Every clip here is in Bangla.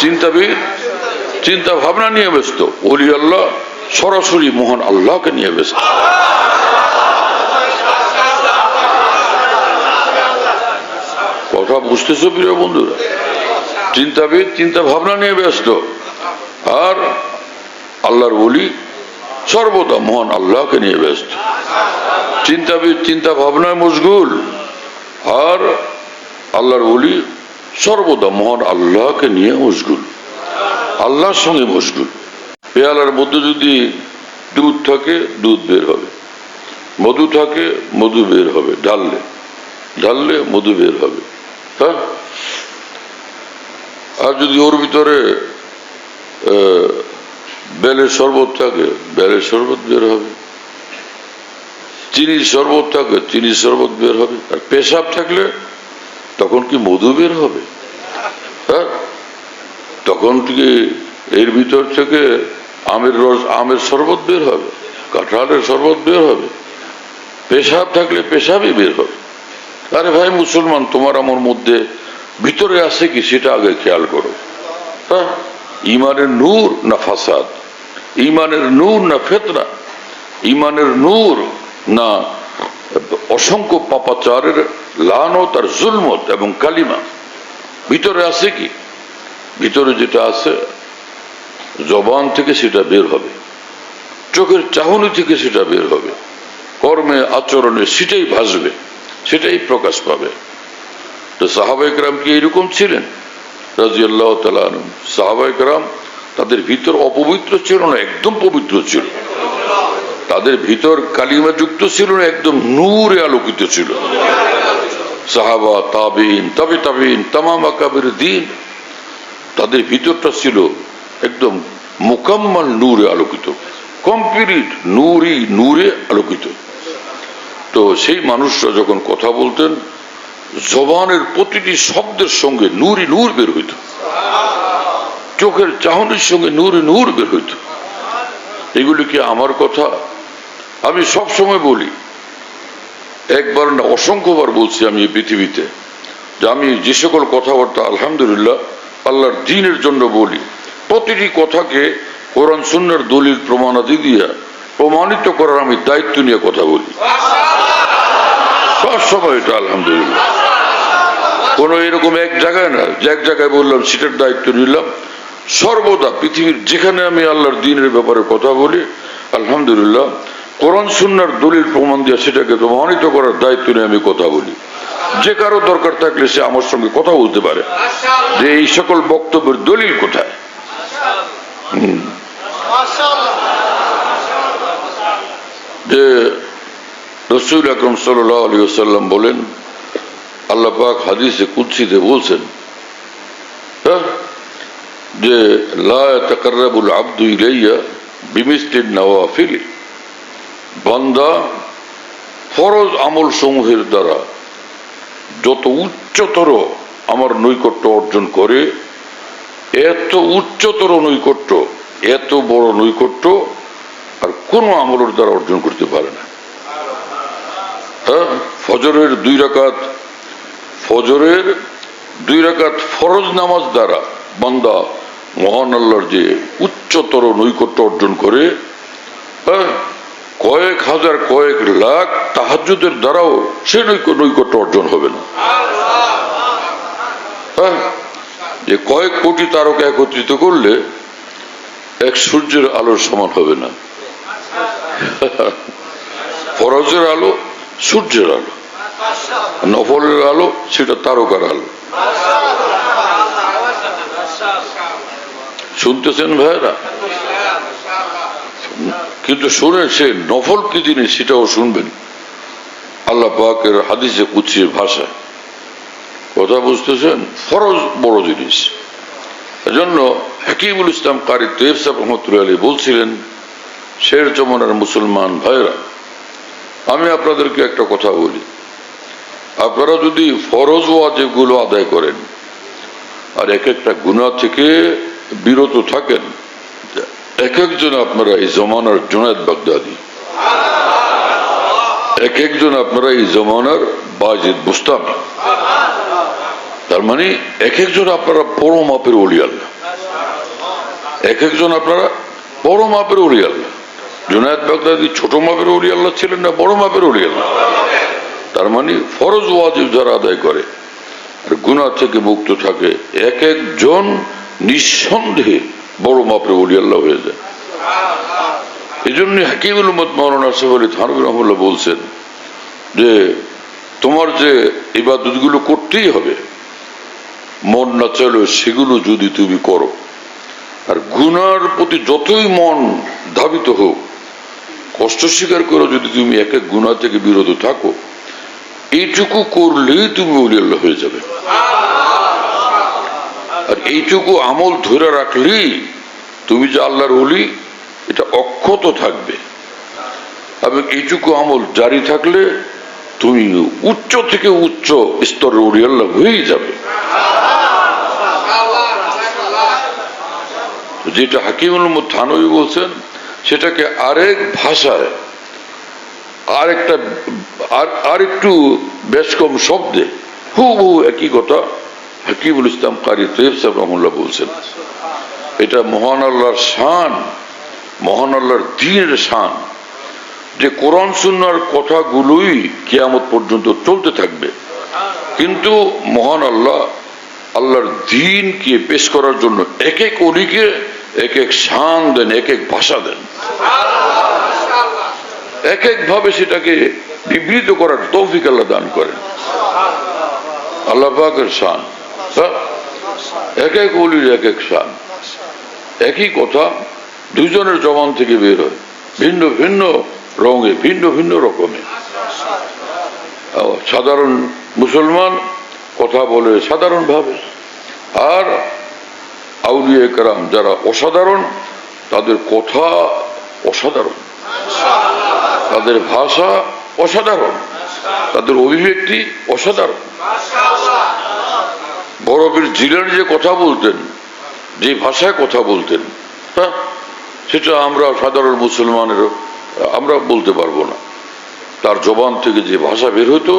চিন্তাবিদ চিন্তা ভাবনা নিয়ে ব্যস্ত, ওলি আল্লাহ সরাসরি মহান আল্লাহকে নিয়ে ব্যস্ত। কথা বুঝতেছো প্রিয় বন্ধুরা? চিন্তাবিদ চিন্তা ভাবনা নিয়ে ব্যস্ত, আর আল্লাহর ওলি সর্বদা মহান আল্লাহকে নিয়ে ব্যস্ত। চিন্তাবিদ চিন্তা ভাবনায় মশগুল, আর আল্লাহর ওলি সর্বদা মহান আল্লাহকে নিয়ে মশগুল, আল্লাহর সঙ্গে মশগুল। পেয়ালার মধ্যে যদি দুধ থাকে দুধ বের হবে, মধু থাকে মধু বের হবে, ঢাললে ঢাললে মধু বের হবে। হ্যাঁ, আর যদি ওর ভিতরে বেলের শরবত থাকে বেলের শরবত বের হবে, চিনির শরবত থাকে চিনির শরবত বের হবে। আর পেশাব থাকলে তখন কি মধু বের হবে? হ্যাঁ, তখন কি এর ভিতর থেকে আমের রস আমের শরবত বের হবে, কাঁঠালের শরবত বের হবে। পেশাব থাকলে পেশাবই বের হবে। আরে ভাই মুসলমান, তোমার আমার মধ্যে ভিতরে আছে কি সেটা আগে খেয়াল করো। হ্যাঁ, ইমানের নূর না ফাসাদ, ইমানের নূর না ফিতনা, ইমানের নূর না অসংখ্য পাপাচারের লানত আর জুলমত এবং কালিমা ভিতরে আছে কি? ভিতরে যেটা আছে জবান থেকে সেটা বের হবে, চোখের চাহনি থেকে সেটা বের হবে, কর্মে আচরণে সেটাই ভাসবে, সেটাই প্রকাশ পাবে। তো সাহাবায়ে কেরাম কি এরকম ছিলেন? রাদিয়াল্লাহু তাআলা আনহুম। সাহাবায়ে কেরাম তাদের ভিতর অপবিত্র ছিল না, একদম পবিত্র ছিল। তাদের ভিতর কালিমা যুক্ত ছিল না, একদম নূরে আলোকিত ছিল। সাহাবা, তাবিঈন, তাবে তাবিঈন, তামাম আকাবির দ্বীন, তাদের ভিতরটা ছিল একদম মুকাম্মাল নূরে আলোকিত, কমপ্লিট নূরই নূরে আলোকিত। তো সেই মানুষরা যখন কথা বলতেন, জবানের প্রতিটি শব্দের সঙ্গে নূরই নূর বের হইত, চোখের চাহনির সঙ্গে নূরে নূর বের হইত। এগুলি কি আমার কথা? আমি সব সময় বলি, একবার না অসংখ্যবার বলছি আমি এই পৃথিবীতে, যে আমি যে সকল কথাবার্তা আলহামদুলিল্লাহ আল্লাহর দ্বীনের জন্য বলি, প্রতিটি কথাকে কোরআন সুন্নাহর দলিল প্রমাণাদি দিয়া প্রমাণিত করার আমি দায়িত্ব নিয়ে কথা বলি সব সময়। এটা আলহামদুলিল্লাহ কোন এরকম এক জায়গায় না যে এক জায়গায় বললাম সেটার দায়িত্ব নিলাম। সর্বদা পৃথিবীর যেখানে আমি আল্লাহর দ্বীনের ব্যাপারে কথা বলি, আলহামদুলিল্লাহ কোরআন সুন্নাহর দলিল প্রমাণ দিয়ে সেটাকে প্রমাণিত করার দায়িত্ব নিয়ে আমি কথা বলি। যে কারো দরকার থাকলে সে আমার সঙ্গে কথা বলতে পারে যে এই সকল বক্তব্যের দলিল কোথায়। যে রাসূল আকরাম সাল্লাল্লাহু আলাইহি ওয়াসাল্লাম বলেন, আল্লাহ পাক হাদিসে কুদসিতে বলছেন, যে লা ইয়াতাকাররাবুল আবদু ইলাইয়া বিমিসলিন নওয়াফিল, বান্দা ফরজ আমল সমূহের দ্বারা যত উচ্চতর আমার নৈকট্য অর্জন করে, এত উচ্চতর নৈকট্য, এত বড় নৈকট্য আর কোন আমলের দ্বারা অর্জন করতে পারে না। হ্যাঁ, ফজরের 2 রাকাত ফরজ নামাজ দ্বারা বান্দা মহান আল্লাহর যে উচ্চতর নৈকট্য অর্জন করে, হ্যাঁ, কয়েক হাজার কয়েক লাখ তাহাজ্জুদের দ্বারাও সে নৈকট্য অর্জন হবে না। হ্যাঁ, যে কয়েক কোটি তারকা একত্রিত করলে এক সূর্যের আলোর সমান হবে না। ফরজের আলো সূর্যের আলো, নফলের আলো সেটা তারকার আলো। শুনতেছেন ভাইরা? কিন্তু শুনে সে নফল কি জিনিস সেটাও শুনবেন আল্লাহ পাকের হাদিসে কুদসির ভাষায়। কথা বুঝতেছেন? ফরজ বড় জিনিস। এজন্য হাকিমুল ইসলাম কারি তৈয়ব সাহেব রহমতুল্লাহ আলাইহি বলছিলেন, শের জমানার মুসলমান ভাইরা, আমি আপনাদেরকে একটা কথা বলি, আপনারা যদি ফরজ ওয়াজিবগুলো আদায় করেন আর এক একটা গুনাহ থেকে বিরত থাকেন, এক একজন আপনারা এই জমানার জুনায়েদ বাগদাদি, এক একজন আপনারা এই জমানার বাজিদ বুস্তামি, তার মানে এক একজন আপনারা বড় মাপের ওলি আল্লাহ, এক একজন আপনারা বড় মাপের ওলি আল্লাহ। জুনায়েদ বাগদাদি ছোট মাপের ওলি আল্লাহ ছিলেন না বড় মাপের ওলি আল্লাহ? তার মানে ফরজ ওয়াজিব যারা আদায় করে আর গুনাহ থেকে মুক্ত থাকে এক একজন নিঃসন্দেহে বড় মাপের ওলি আল্লাহ হয়ে যায়। এই জন্য হাকিমুল উম্মত মাওলানা আশরাফ আলী থানভী রাহিমাহুল্লাহ বলছেন যে তোমার যে ইবাদতগুলো করতেই হবে, মন না চাইলেও সেগুলো যদি তুমি করো, আর গুনার প্রতি যতই মন ধাবিত হোক, কষ্ট স্বীকার করো, যদি তুমি এক এক গুনাহ থেকে বিরত থাকো, এইটুকু করলেই তুমি ওলি আল্লাহ হয়ে যাবে। আর এইটুকু আমল ধরে রাখলেই তুমি যে আল্লাহর ওলি এটা অক্ষত থাকবে, এবং এইটুকু আমল জারি থাকলে তুমি উচ্চ থেকে উচ্চ স্তরের ওলি আল্লাহ হয়েই যাবে। যেটা হাকিমুল উম্মত থানভী বলছেন সেটাকে আরেক ভাষায় আরেকটু বেশ কম শব্দে হুবহু একই কথা হাকিমুল ইসলাম কারি তৈয়ব সাহেব রাহিমাহুল্লাহ বলছেন। এটা মহান আল্লাহর শান, মহান আল্লাহর দ্বীনের শান, যে কোরআন সুন্নাহর কথাগুলোই কিয়ামত পর্যন্ত চলতে থাকবে, কিন্তু মহান আল্লাহ আল্লাহর দ্বীনকে পেশ করার জন্য এক এক ওলিকে এক এক শান দেন, এক এক ভাষা দেন, এক এক ভাবে সেটাকে বিবৃত করার তৌফিক আল্লাহ দান করেন। আল্লাহ পাকের শান, এক এক ওলির এক এক শান, একই কথা দুজনের জবান থেকে বের হয় ভিন্ন ভিন্ন রঙে, ভিন্ন ভিন্ন রকমে। সাধারণ মুসলমান কথা বলে সাধারণ ভাবে, আর আউলিয়া কেরাম যারা অসাধারণ তাদের কথা অসাধারণ, তাদের ভাষা অসাধারণ, তাদের অভিব্যক্তি অসাধারণ। বরফের জিলানি যে কথা বলতেন, যে ভাষায় কথা বলতেন, হ্যাঁ, সেটা আমরা সাধারণ মুসলমানের আমরা বলতে পারবো না। তার জবান থেকে যে ভাষা বের হইতো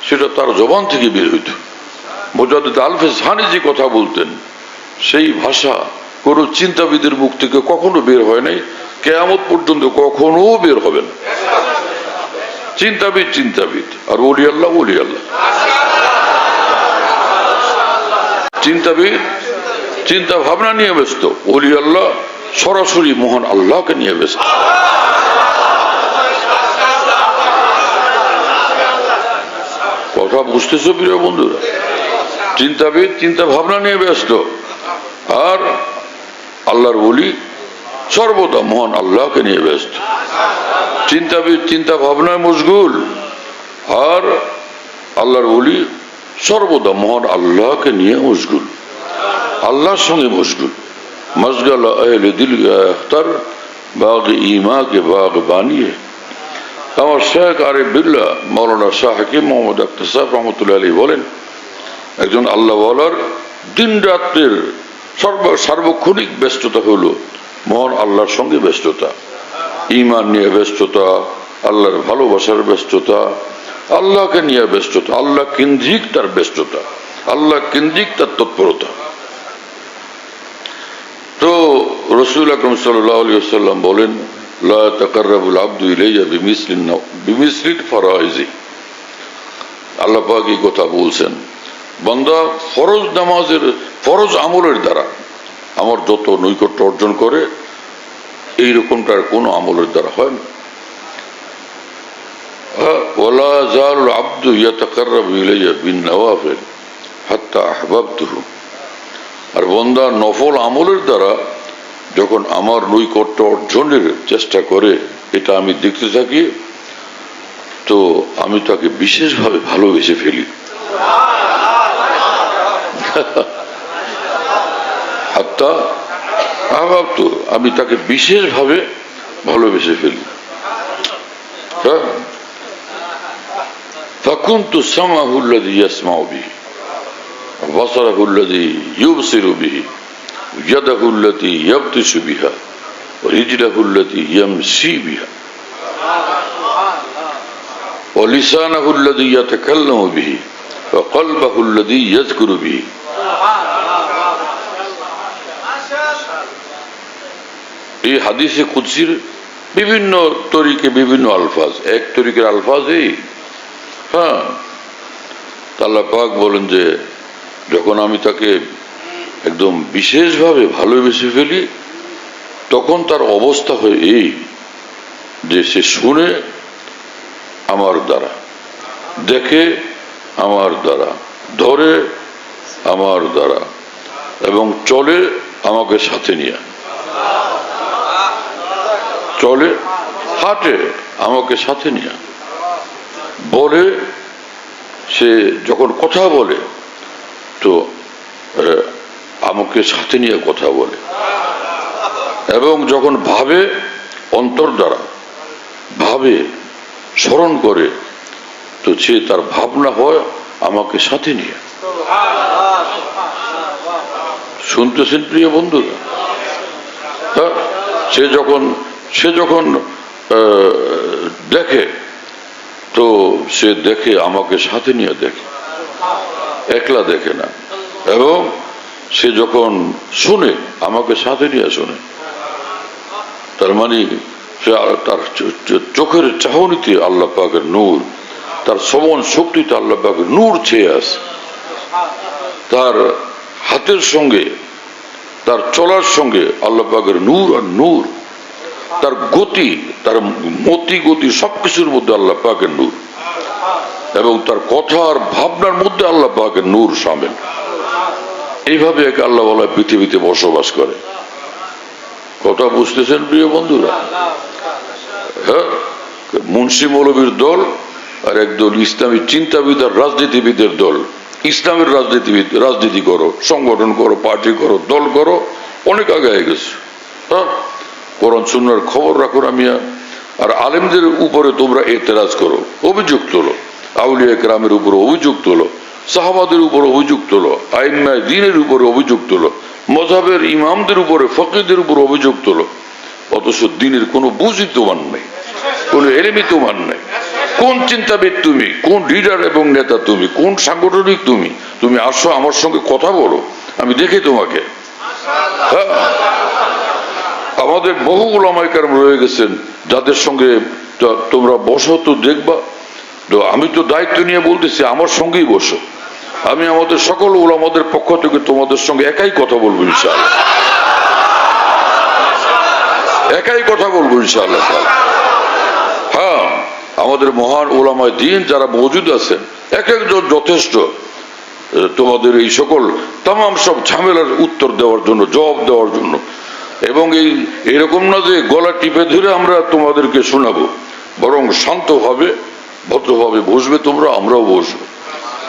সেটা তার জবান থেকে বের হইতো। মুজাদ্দিদ আলফেজ হানি যে কথা বলতেন সেই ভাষা কোন চিন্তাবিদের মুখ থেকে কখনো বের হয় নাই, কিয়ামত পর্যন্ত কখনো বের হবে না। চিন্তাবিদ চিন্তাবিদ, আর ওলি আল্লাহ ওলি আল্লাহ। চিন্তাবিদ চিন্তা ভাবনা নিয়ে ব্যস্ত, ওলি আল্লাহ সরাসরি মহান আল্লাহকে নিয়ে ব্যস্ত। কথা বুঝতেছো প্রিয় বন্ধুরা? চিন্তাবিদ চিন্তা ভাবনা নিয়ে ব্যস্ত, আর আল্লাহর ওলি সর্বদা মহান আল্লাহকে নিয়ে ব্যস্ত। চিন্তাবিদ চিন্তা ভাবনায় মশগুল, আর আল্লাহর ওলি সর্বদা মহান আল্লাহকে নিয়ে মশগুল, আল্লাহর সঙ্গে মশগুল। মশগাল আহলে দিল আখতার বাগ ইমা কে বাগ বানিয়ে। আমার শেখ আরিফ বিল্লাহ মৌলানা শাহ হাকিম মোহাম্মদ আখতার সাহেব রহমতুল্লাহ আলাইহি বলেন, একজন আল্লাহওয়ালার দিন রাত্রের সার্বক্ষণিক ব্যস্ততা হলো মহান আল্লাহর সঙ্গে ব্যস্ততা, ঈমান নিয়ে ব্যস্ততা, আল্লাহর ভালোবাসার ব্যস্ততা, আল্লাহকে নিয়ে ব্যস্ততা, আল্লাহ কেন্দ্রিক তার ব্যস্ততা, আল্লাহ কেন্দ্রিক তার তৎপরতা। তো রাসূল আকরাম সাল্লাল্লাহু আলাইহি ওয়াসাল্লাম বলেন, লা তাকাররাবুল আবদু ইলাইয়া বিমিসলিল ফারাইজি। আল্লাহ পাক এই কথা বলছেন, বান্দা ফরজ নামাজের ফরজ আমলের দ্বারা আমার যত নৈকট্য অর্জন করে এইরকমটার কোন আমলের দ্বারা হয় না। ওয়ালা যালুল আবদু ইয়াতাকাররাবু ইলাইয়া বিন-নওয়াফিল হাত্তা আহবাবতুহু। আর বান্দা নফল আমলের দ্বারা যখন আমার নৈকট্য অর্জনের চেষ্টা করে, এটা আমি দেখতে থাকি, তো আমি তাকে বিশেষভাবে ভালোবেসে ফেলি। হাত্তা আহবাবতু, আমি তাকে বিশেষভাবে ভালোবেসে ফেলি। ফাকুনতু সামাহু আল্লাযী ইয়াসমাউ বিহি, বাসারাহু আল্লাযী ইউবসিরু বিহি, ইয়াদাহু আল্লাতী ইয়াবতিশু বিহা, ওয়া রিজলাহু আল্লাতী ইয়ামশী বিহা, ওয়া লিসানাহু আল্লাযী ইয়াতাকাল্লামু বিহি, وقلبه الذي يذكر به। এই হাদিসে কুদসির বিভিন্ন তরিকে বিভিন্ন আলফাজ, এক তরিকের আলফাজ এই, হ্যাঁ, আল্লাহ পাক বলেন যে যখন আমি তাকে একদম বিশেষভাবে ভালোবেসে ফেলি তখন তার অবস্থা হয় এই যে সে শুনে আমার দ্বারা, দেখে আমার দ্বারা, ধরে আমার দ্বারা, এবং চলে আমাকে সাথে নিয়ে, চলে হাঁটে আমাকে সাথে নিয়ে, বলে, সে যখন কথা বলে তো আমাকে সাথে নিয়ে কথা বলে, এবং যখন ভাবে অন্তর দ্বারা ভাবে স্মরণ করে তো সে তার ভাবনা হয় আমাকে সাথে নিয়ে। শুনতেছেন প্রিয় বন্ধুরা? হ্যাঁ, সে যখন দেখে তো সে দেখে আমাকে সাথে নিয়ে দেখে, একলা দেখে না, এবং সে যখন শুনে আমাকে সাথে নিয়ে শুনে। তার মানে তার চোখের চাহনিতে আল্লাহ পাকের নূর, তার শ্রবণ শক্তিতে আল্লাহ পাকের নূর ছেয়ে আছে, তার হাতের সঙ্গে তার চলার সঙ্গে আল্লাহ পাকের নূর আর নূর, তার গতি, তার মতি গতি সবকিছুর মধ্যে আল্লাহ পাকের নূর, এবং তার কথা আর ভাবনার মধ্যে আল্লাহ পাকের নূর শামিল। এইভাবে এক আল্লাহ ওয়ালা পৃথিবীতে বসবাস করে। কথা বুঝতেছেন প্রিয় বন্ধুরা? হ্যাঁ, মুন্সি মৌলবীর দল আর একদল ইসলামী চিন্তাবিদ আর রাজনীতিবিদের দল। ইসলামের রাজনীতি করো, সংগঠন করো, পার্টি করো, দল করো, অনেক আগে হয়ে গেছে। হ্যাঁ, কোরআন সুন্নাহর খবর রাখো না মিয়া। আর আলেমদের উপরে তোমরা এতেরাজ করো, অভিযোগ তোলো, আউলিয়া কেরামের উপরে অভিযোগ তোলো, সাহাবাদের উপর অভিযোগ তোলো, আইম্মায়ে দ্বীনের উপরে অভিযোগ তোলো, মযহাবের ইমামদের উপরে, ফকিহদের উপর অভিযোগ তোলো, অথচ দ্বীনের কোনো বুঝই তোমার নেই, কোন এলেমই তোমার নেই। কোন চিন্তাবিদ তুমি, কোন লিডার এবং নেতা তুমি, কোন সাংগঠনিক তুমি আসো আমার সঙ্গে কথা বলো, আমি দেখি তোমাকে। হ্যাঁ, আমাদের বহু উলামায়ে কেরাম রয়ে গেছেন যাদের সঙ্গে তোমরা বসো তো দেখবা। তো আমি তো দায়িত্ব নিয়ে বলতেছি আমার সঙ্গেই বসো, আমি আমাদের সকল উলামাদের পক্ষ থেকে তোমাদের সঙ্গে একাই কথা বলবো ইনশাআল্লাহ, একাই কথা বলবো ইনশাআল্লাহ। হ্যাঁ, আমাদের মহান উলামায়ে দ্বীন যারা মওজুদ আছেন এক একজন যথেষ্ট তোমাদের এই সকল তামাম সব ঝামেলার উত্তর দেওয়ার জন্য, জবাব দেওয়ার জন্য। এবং এরকম না যে গলা টিপে ধরে আমরা তোমাদেরকে শোনাবো, বরং শান্তভাবে ভদ্রভাবে বসবে তোমরা, আমরাও বসবো,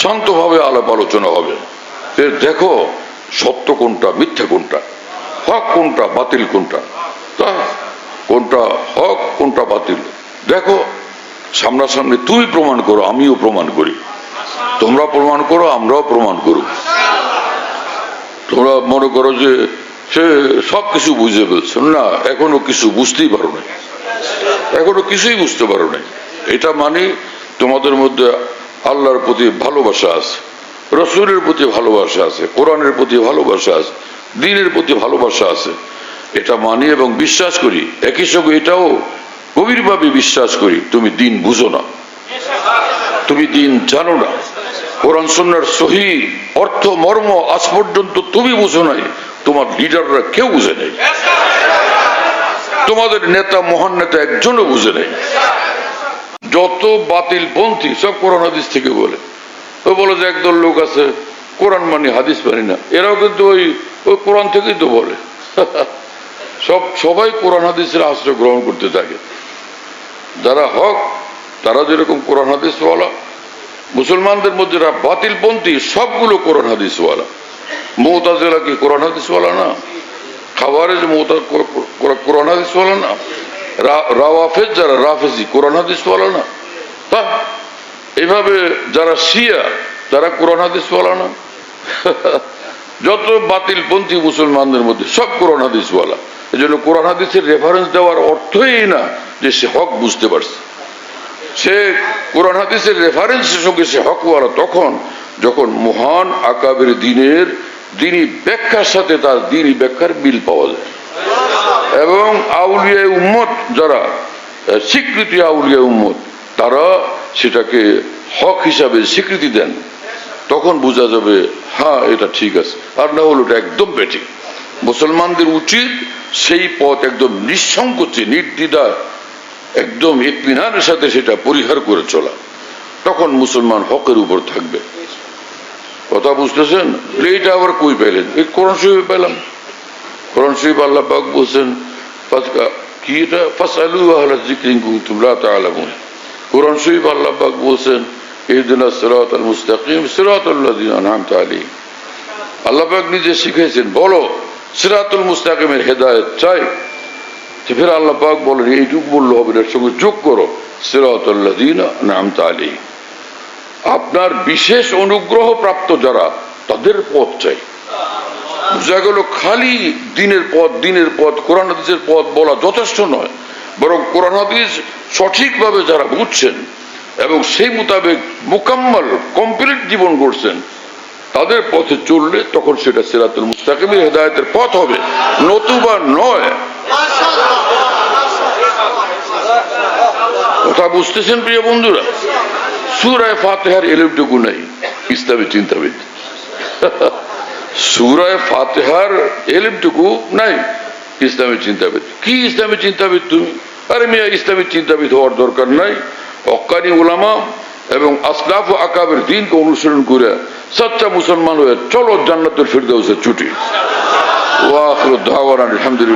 শান্তভাবে আলাপ আলোচনা হবে। দেখো সত্য কোনটা, মিথ্যা কোনটা, হক কোনটা, বাতিল কোনটা, তা কোনটা হক কোনটা বাতিল দেখো সামনাসামনি। তুমি প্রমাণ করো, আমিও প্রমাণ করি, তোমরা প্রমাণ করো, আমরাও প্রমাণ করো। তোমরা মনে করো যে সে সবকিছু বুঝে ফেলছো, না, এখনো কিছু বুঝতেই পারো নাই, এখনো কিছুই বুঝতে পারো নাই। এটা মানে তোমাদের মধ্যে আল্লাহর প্রতি ভালোবাসা আছে, রসুলের প্রতি ভালোবাসা আছে, কোরআনের প্রতি ভালোবাসা আছে, দ্বীনের প্রতি ভালোবাসা আছে। এটা মানি এবং বিশ্বাস করি। একই সঙ্গে এটাও গভীরভাবে বিশ্বাস করি তুমি দ্বীন বুঝো না, তুমি দ্বীন জানো না, কোরআন সুন্নাহর সহি অর্থ মর্ম আজ পর্যন্ত তুমি বুঝো নাই, তোমার লিডাররা কেউ বুঝে নেই, তোমাদের নেতা, মহান নেতা একজনও বুঝে নেই। যত বাতিল পন্থী সব কোরআন হাদিস থেকে বলে। ও বলে যে একদল লোক আছে কোরআন মানি হাদিস মানি না, এরাও কিন্তু ওই কোরআন থেকেই তো বলে। সবাই কোরআন হাদিসের আশ্রয় গ্রহণ করতে থাকে। যারা হক তারা যেরকম কোরআন হাদিস ওয়ালা, মুসলমানদের মধ্যে যারা বাতিল পন্থী সবগুলো কোরআন হাদিস ওয়ালা। মুতাজিলা কি কোরআন হাদিস ওয়ালা না? খাওয়ারেজ কোরআন হাদিস ওয়ালা না? রাওয়াফেজ যারা রাফেজি কোরআন হাদিস ওয়ালা না? তা এইভাবে যারা শিয়া তারা কোরআন হাদিস ওয়ালা না? যত বাতিল পন্থী মুসলমানদের মধ্যে সব কোরআন হাদিস ওয়ালা। এই জন্য কোরআন হাদিসের রেফারেন্স দেওয়ার অর্থই না যে সে হক বুঝতে পারছে। সে কোরআন হাদিসের রেফারেন্সের সঙ্গে সে হকওয়ালা তখন যখন মহান আকাবের দিনের দিনী ব্যাখ্যার সাথে তার দিনী ব্যাখ্যার মিল পাওয়া যায়, এবং আউলিয়া উম্মত যারা স্বীকৃতি আউলিয়া উম্মত তারা সেটাকে হক হিসাবে স্বীকৃতি দেন, তখন বোঝা যাবে হ্যাঁ এটা ঠিক আছে, আর না হলো এটা একদম বেঠিক। মুসলমানদের উচিত সেই পথ একদম নিঃসংকোচে নির্দ্বিধা একদম ইতমিনানের সাথে সেটা পরিহার করে চলা, তখন মুসলমান হকের উপর থাকবে। কথা বুঝতেছেন? এইটা আবার কই পেলেন? এই কোরআন শরীফে পেলাম। কোরআন শরীফ আল্লাহ পাক বলছেন কি এটা ফাসআলু আহলা যিকরি ইন কুনতুম লা তা'লামুন। কোরআন শরীফ আল্লাহ পাক বলছেন ইহদিনাস সিরাতাল মুস্তাকিম সিরাতাল লাযিনা আন'আমতা আলাইহিম। আল্লাহ পাক নিজে শিখিয়েছেন, বলো সিরাতুল মুস্তাকিমের হেদায়েত চাই। ফের আল্লাহ পাক বলেন এইটুকু বললে হবে না, এর সঙ্গে যোগ করো সিরাতাল লাযিনা আন'আমতা আলাইহিম। আপনার বিশেষ অনুগ্রহ প্রাপ্ত যারা, তাদের পথ চাই। বোঝা গেল খালি দিনের পথ কোরআন হাদিসের পথ বলা যথেষ্ট নয়, বরং কোরআন হাদিস সঠিকভাবে যারা বুঝছেন এবং সেই মোতাবেক মোকাম্মল কমপ্লিট জীবন গড়ছেন, তাদের পথে চললে তখন সেটা সিরাতুল মুস্তাকিমের হেদায়েতের পথ হবে, নতুবা নয়। কথা বুঝতেছেন প্রিয় বন্ধুরা? সূরা ফাতিহার এলেমটুকু নাই ইসলামী চিন্তাবিদ, সূরা ফাতিহার এলেমটুকু নাই ইসলামী চিন্তাবিদ। কি ইসলামী চিন্তাবিদ তুমি? আরে মিয়া, ইসলামী চিন্তাবিদ হওয়ার দরকার নাই। হক্কানি উলামা এবং আসলাফ ও আকাবের দ্বীনকে অনুসরণ করে সচ্চা মুসলমান হয়ে চলো জান্নাতুল ফিরদাউসে ছুটি। ওয়া আখিরু দাওয়ানা আলহামদুলিল্লাহ।